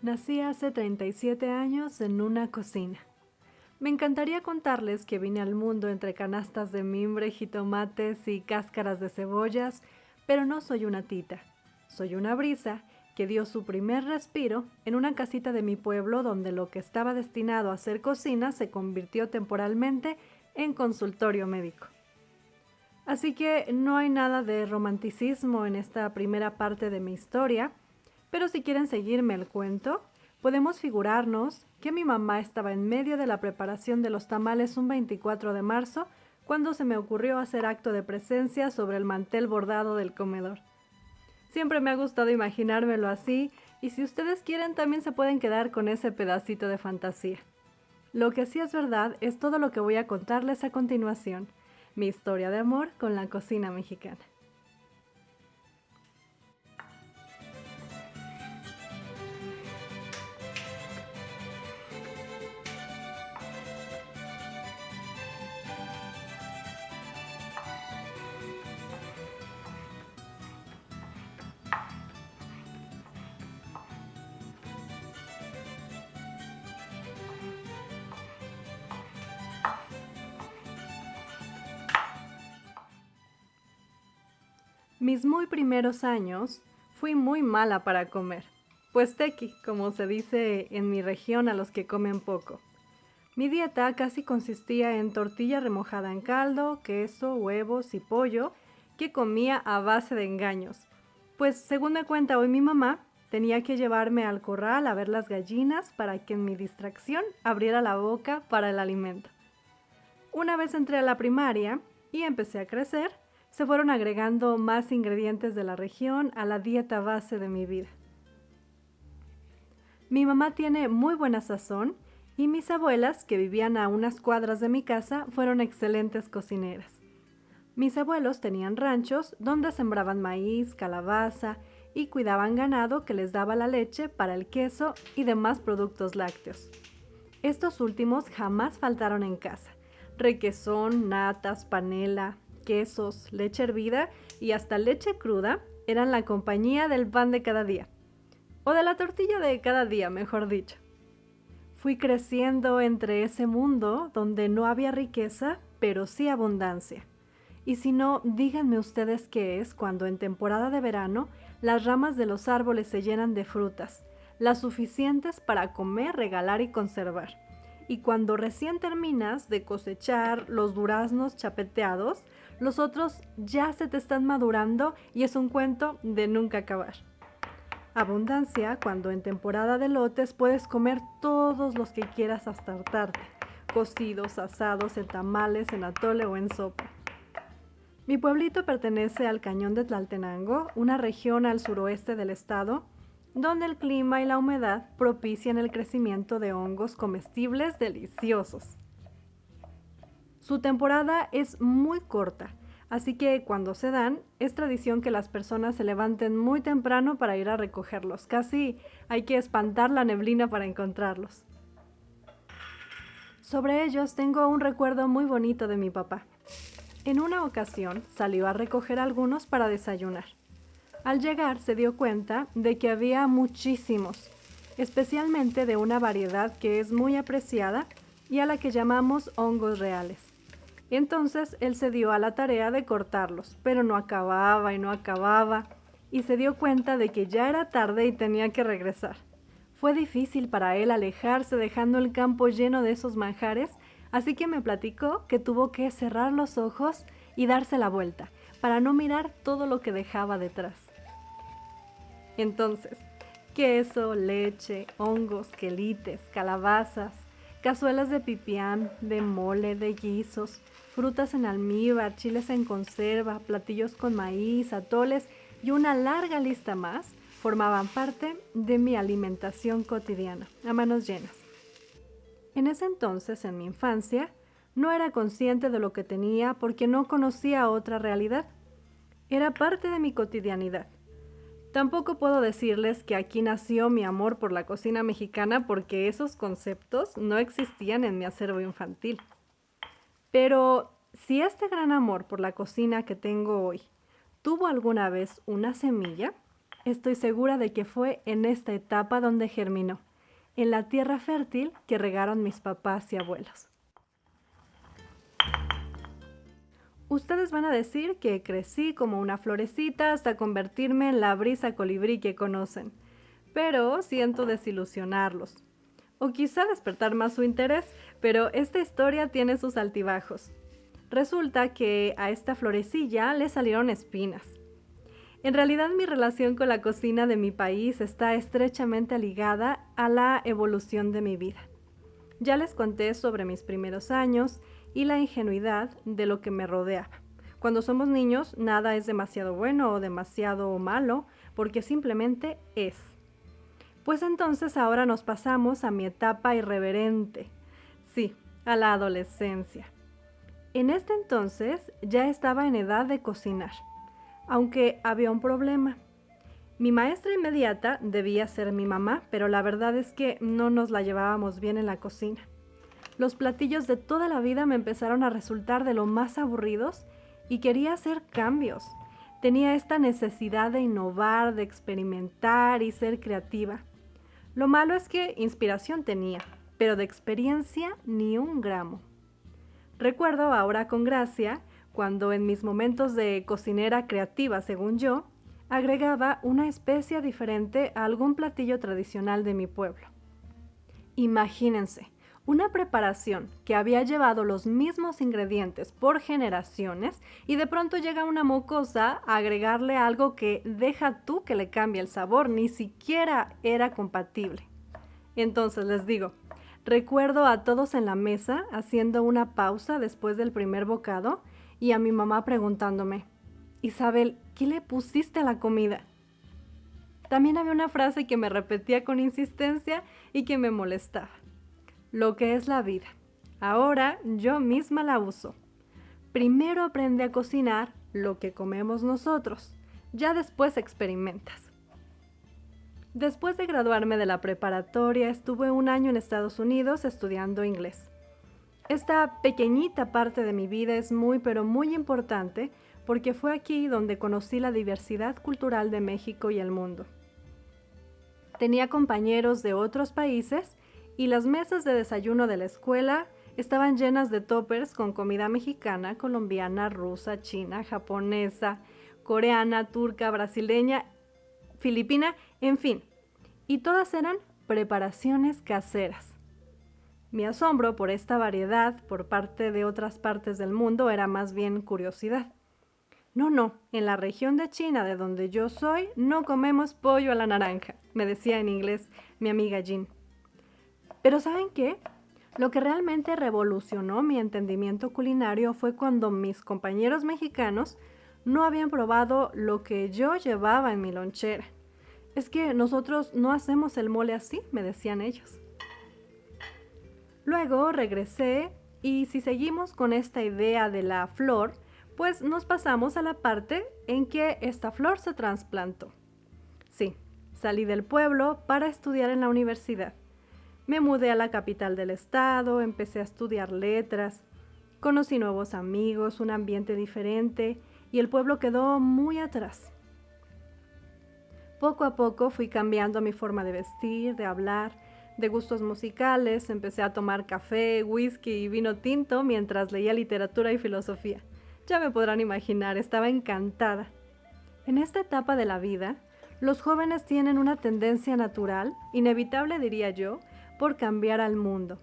Nací hace 37 años en una cocina. Me encantaría contarles que vine al mundo entre canastas de mimbre, jitomates y cáscaras de cebollas, pero no soy una tita. Soy una brisa que dio su primer respiro en una casita de mi pueblo donde lo que estaba destinado a ser cocina se convirtió temporalmente en consultorio médico. Así que no hay nada de romanticismo en esta primera parte de mi historia, pero si quieren seguirme el cuento, podemos figurarnos que mi mamá estaba en medio de la preparación de los tamales un 24 de marzo cuando se me ocurrió hacer acto de presencia sobre el mantel bordado del comedor. Siempre me ha gustado imaginármelo así y si ustedes quieren también se pueden quedar con ese pedacito de fantasía. Lo que sí es verdad es todo lo que voy a contarles a continuación, mi historia de amor con la cocina mexicana. Mis muy primeros años fui muy mala para comer, pues tequi, como se dice en mi región a los que comen poco. Mi dieta casi consistía en tortilla remojada en caldo, queso, huevos y pollo que comía a base de engaños. Pues según me cuenta hoy mi mamá, tenía que llevarme al corral a ver las gallinas para que en mi distracción abriera la boca para el alimento. Una vez entré a la primaria y empecé a crecer, se fueron agregando más ingredientes de la región a la dieta base de mi vida. Mi mamá tiene muy buena sazón y mis abuelas, que vivían a unas cuadras de mi casa, fueron excelentes cocineras. Mis abuelos tenían ranchos donde sembraban maíz, calabaza y cuidaban ganado que les daba la leche para el queso y demás productos lácteos. Estos últimos jamás faltaron en casa. Requesón, natas, panela, quesos, leche hervida y hasta leche cruda eran la compañía del pan de cada día. O de la tortilla de cada día, mejor dicho. Fui creciendo entre ese mundo donde no había riqueza, pero sí abundancia. Y si no, díganme ustedes qué es cuando en temporada de verano las ramas de los árboles se llenan de frutas, las suficientes para comer, regalar y conservar. Y cuando recién terminas de cosechar los duraznos chapeteados, los otros ya se te están madurando y es un cuento de nunca acabar. Abundancia cuando en temporada de lotes puedes comer todos los que quieras hasta hartarte, cocidos, asados, en tamales, en atole o en sopa. Mi pueblito pertenece al Cañón de Tlaltenango, una región al suroeste del estado, donde el clima y la humedad propician el crecimiento de hongos comestibles deliciosos. Su temporada es muy corta, así que cuando se dan, es tradición que las personas se levanten muy temprano para ir a recogerlos. Casi hay que espantar la neblina para encontrarlos. Sobre ellos tengo un recuerdo muy bonito de mi papá. En una ocasión salió a recoger algunos para desayunar. Al llegar se dio cuenta de que había muchísimos, especialmente de una variedad que es muy apreciada y a la que llamamos hongos reales. Entonces él se dio a la tarea de cortarlos, pero no acababa y se dio cuenta de que ya era tarde y tenía que regresar. Fue difícil para él alejarse dejando el campo lleno de esos manjares, así que me platicó que tuvo que cerrar los ojos y darse la vuelta para no mirar todo lo que dejaba detrás. Entonces, queso, leche, hongos, quelites, calabazas, cazuelas de pipián, de mole, de guisos, frutas en almíbar, chiles en conserva, platillos con maíz, atoles y una larga lista más formaban parte de mi alimentación cotidiana, a manos llenas. En ese entonces, en mi infancia, no era consciente de lo que tenía porque no conocía otra realidad. Era parte de mi cotidianidad. Tampoco puedo decirles que aquí nació mi amor por la cocina mexicana porque esos conceptos no existían en mi acervo infantil. Pero si este gran amor por la cocina que tengo hoy tuvo alguna vez una semilla, Estoy segura de que fue en esta etapa donde germinó, en la tierra fértil que regaron mis papás y abuelos. Ustedes van a decir que crecí como una florecita hasta convertirme en la brisa colibrí que conocen, pero siento desilusionarlos. O quizá despertar más su interés, pero esta historia tiene sus altibajos. Resulta que a esta florecilla le salieron espinas. En realidad mi relación con la cocina de mi país está estrechamente ligada a la evolución de mi vida. Ya les conté sobre mis primeros años y la ingenuidad de lo que me rodeaba. Cuando somos niños, nada es demasiado bueno o demasiado malo, porque simplemente es. Pues entonces ahora nos pasamos a mi etapa irreverente. Sí, a la adolescencia. En este entonces ya estaba en edad de cocinar, aunque había un problema. Mi maestra inmediata debía ser mi mamá, pero la verdad es que no nos la llevábamos bien en la cocina. Los platillos de toda la vida me empezaron a resultar de lo más aburridos y quería hacer cambios. Tenía esta necesidad de innovar, de experimentar y ser creativa. Lo malo es que inspiración tenía, pero de experiencia ni un gramo. Recuerdo ahora con gracia cuando en mis momentos de cocinera creativa, según yo, agregaba una especia diferente a algún platillo tradicional de mi pueblo. Imagínense, una preparación que había llevado los mismos ingredientes por generaciones y de pronto llega una mocosa a agregarle algo que deja tú que le cambie el sabor, ni siquiera era compatible. Entonces les digo, recuerdo a todos en la mesa haciendo una pausa después del primer bocado y a mi mamá preguntándome, Isabel, ¿qué le pusiste a la comida? También había una frase que me repetía con insistencia y que me molestaba. Lo que es la vida. Ahora yo misma la uso. Primero aprende a cocinar lo que comemos nosotros. Ya después experimentas. Después de graduarme de la preparatoria, estuve un año en Estados Unidos estudiando inglés. Esta pequeñita parte de mi vida es muy, pero muy importante porque fue aquí donde conocí la diversidad cultural de México y el mundo. Tenía compañeros de otros países y las mesas de desayuno de la escuela estaban llenas de toppers con comida mexicana, colombiana, rusa, china, japonesa, coreana, turca, brasileña, filipina, en fin. Y todas eran preparaciones caseras. Mi asombro por esta variedad por parte de otras partes del mundo era más bien curiosidad. No, en la región de China de donde yo soy no comemos pollo a la naranja, me decía en inglés mi amiga Jean. Pero ¿saben qué? Lo que realmente revolucionó mi entendimiento culinario fue cuando mis compañeros mexicanos no habían probado lo que yo llevaba en mi lonchera. Es que nosotros no hacemos el mole así, me decían ellos. Luego regresé y si seguimos con esta idea de la flor, pues nos pasamos a la parte en que esta flor se trasplantó. Sí, salí del pueblo para estudiar en la universidad. Me mudé a la capital del estado, empecé a estudiar letras, conocí nuevos amigos, un ambiente diferente y el pueblo quedó muy atrás. Poco a poco fui cambiando mi forma de vestir, de hablar, de gustos musicales, empecé a tomar café, whisky y vino tinto mientras leía literatura y filosofía. Ya me podrán imaginar, estaba encantada. En esta etapa de la vida, los jóvenes tienen una tendencia natural, inevitable diría yo, por cambiar al mundo.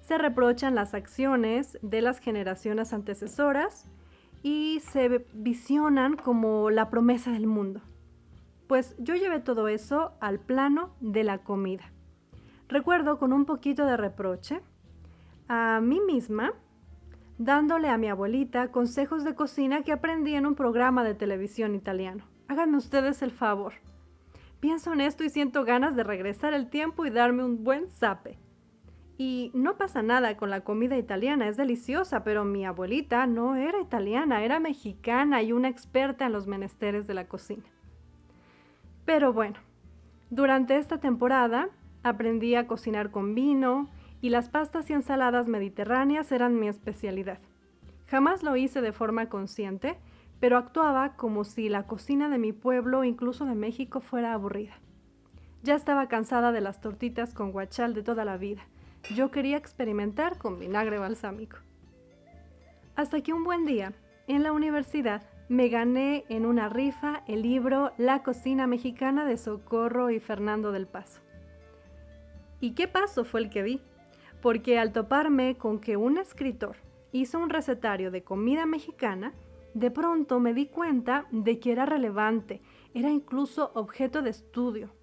Se reprochan las acciones de las generaciones antecesoras y se visionan como la promesa del mundo. Pues yo llevé todo eso al plano de la comida. Recuerdo con un poquito de reproche a mí misma dándole a mi abuelita consejos de cocina que aprendí en un programa de televisión italiano. Háganme ustedes el favor. Pienso en esto y siento ganas de regresar el tiempo y darme un buen zape. Y no pasa nada con la comida italiana, es deliciosa, pero mi abuelita no era italiana, era mexicana y una experta en los menesteres de la cocina. Pero bueno, durante esta temporada aprendí a cocinar con vino y las pastas y ensaladas mediterráneas eran mi especialidad. Jamás lo hice de forma consciente, pero actuaba como si la cocina de mi pueblo, incluso de México, fuera aburrida. Ya estaba cansada de las tortitas con guachal de toda la vida. Yo quería experimentar con vinagre balsámico. Hasta que un buen día, en la universidad, me gané en una rifa el libro La cocina mexicana de Socorro y Fernando del Paso. ¿Y qué paso fue el que di? Porque al toparme con que un escritor hizo un recetario de comida mexicana, de pronto me di cuenta de que era relevante, era incluso objeto de estudio.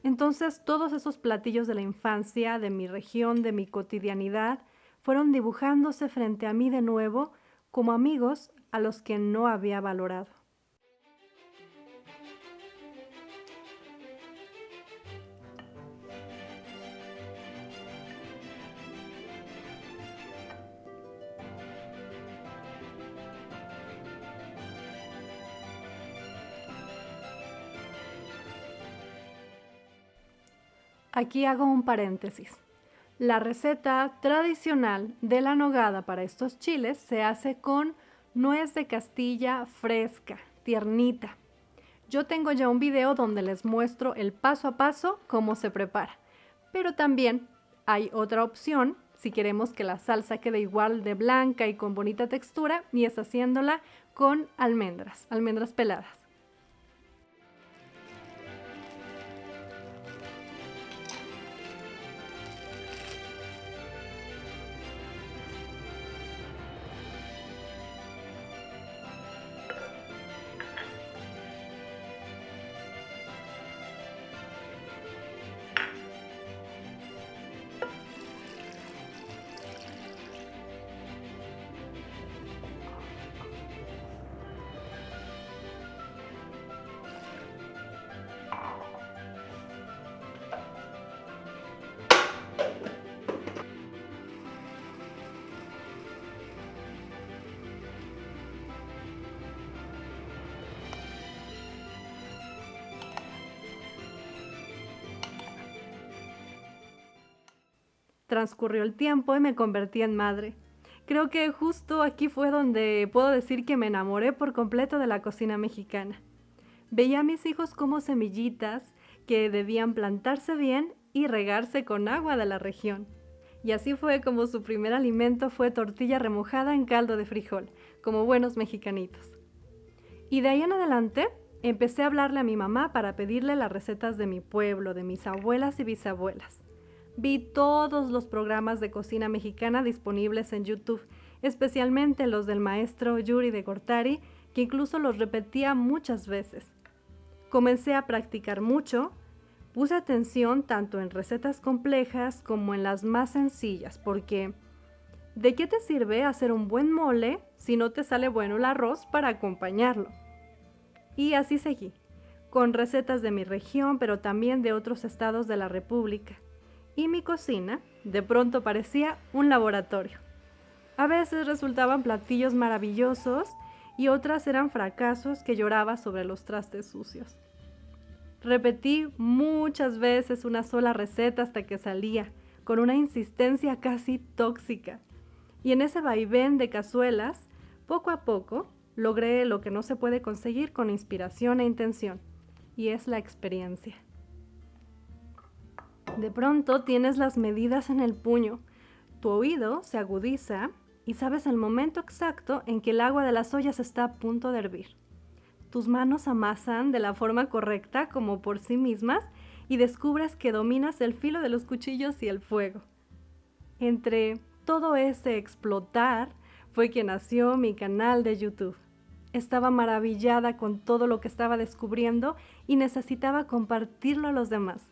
Entonces todos esos platillos de la infancia, de mi región, de mi cotidianidad, fueron dibujándose frente a mí de nuevo como amigos a los que no había valorado. Aquí hago un paréntesis. La receta tradicional de la nogada para estos chiles se hace con nuez de Castilla fresca, tiernita. Yo tengo ya un video donde les muestro el paso a paso cómo se prepara. Pero también hay otra opción si queremos que la salsa quede igual de blanca y con bonita textura, y es haciéndola con almendras peladas. Transcurrió el tiempo y me convertí en madre. Creo que justo aquí fue donde puedo decir que me enamoré por completo de la cocina mexicana. Veía a mis hijos como semillitas que debían plantarse bien y regarse con agua de la región. Y así fue como su primer alimento fue tortilla remojada en caldo de frijol, como buenos mexicanitos. Y de ahí en adelante empecé a hablarle a mi mamá para pedirle las recetas de mi pueblo, de mis abuelas y bisabuelas. Vi todos los programas de cocina mexicana disponibles en YouTube, especialmente los del maestro Yuri de Gortari, que incluso los repetía muchas veces. Comencé a practicar mucho, puse atención tanto en recetas complejas como en las más sencillas, porque ¿de qué te sirve hacer un buen mole si no te sale bueno el arroz para acompañarlo? Y así seguí, con recetas de mi región, pero también de otros estados de la República. Y mi cocina de pronto parecía un laboratorio. A veces resultaban platillos maravillosos y otras eran fracasos que lloraba sobre los trastes sucios. Repetí muchas veces una sola receta hasta que salía, con una insistencia casi tóxica. Y en ese vaivén de cazuelas, poco a poco, logré lo que no se puede conseguir con inspiración e intención, y es la experiencia. De pronto tienes las medidas en el puño, tu oído se agudiza y sabes el momento exacto en que el agua de las ollas está a punto de hervir. Tus manos amasan de la forma correcta como por sí mismas y descubres que dominas el filo de los cuchillos y el fuego. Entre todo ese explotar fue que nació mi canal de YouTube. Estaba maravillada con todo lo que estaba descubriendo y necesitaba compartirlo a los demás.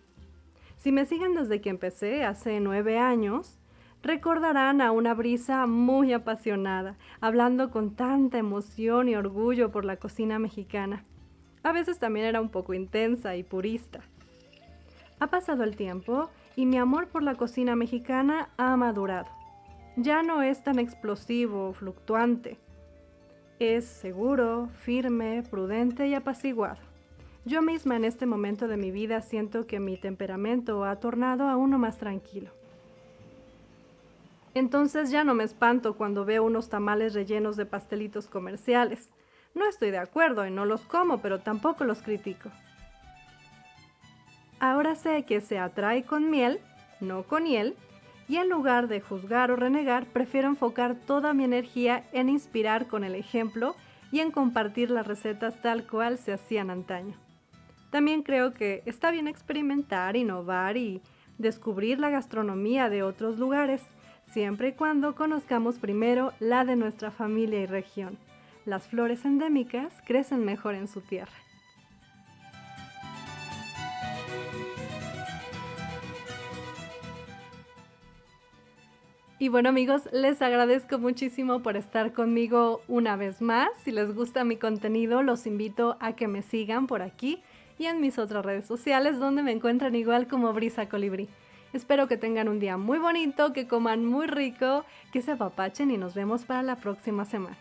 Si me siguen desde que empecé, hace 9 años, recordarán a una Brisa muy apasionada, hablando con tanta emoción y orgullo por la cocina mexicana. A veces también era un poco intensa y purista. Ha pasado el tiempo y mi amor por la cocina mexicana ha madurado. Ya no es tan explosivo o fluctuante. Es seguro, firme, prudente y apaciguado. Yo misma en este momento de mi vida siento que mi temperamento ha tornado a uno más tranquilo. Entonces ya no me espanto cuando veo unos tamales rellenos de pastelitos comerciales. No estoy de acuerdo y no los como, pero tampoco los critico. Ahora sé que se atrae con miel, no con hiel, y en lugar de juzgar o renegar, prefiero enfocar toda mi energía en inspirar con el ejemplo y en compartir las recetas tal cual se hacían antaño. También creo que está bien experimentar, innovar y descubrir la gastronomía de otros lugares, siempre y cuando conozcamos primero la de nuestra familia y región. Las flores endémicas crecen mejor en su tierra. Y bueno amigos, les agradezco muchísimo por estar conmigo una vez más. Si les gusta mi contenido, los invito a que me sigan por aquí y en mis otras redes sociales donde me encuentran igual como Brisa Colibrí. Espero que tengan un día muy bonito, que coman muy rico, que se apapachen y nos vemos para la próxima semana.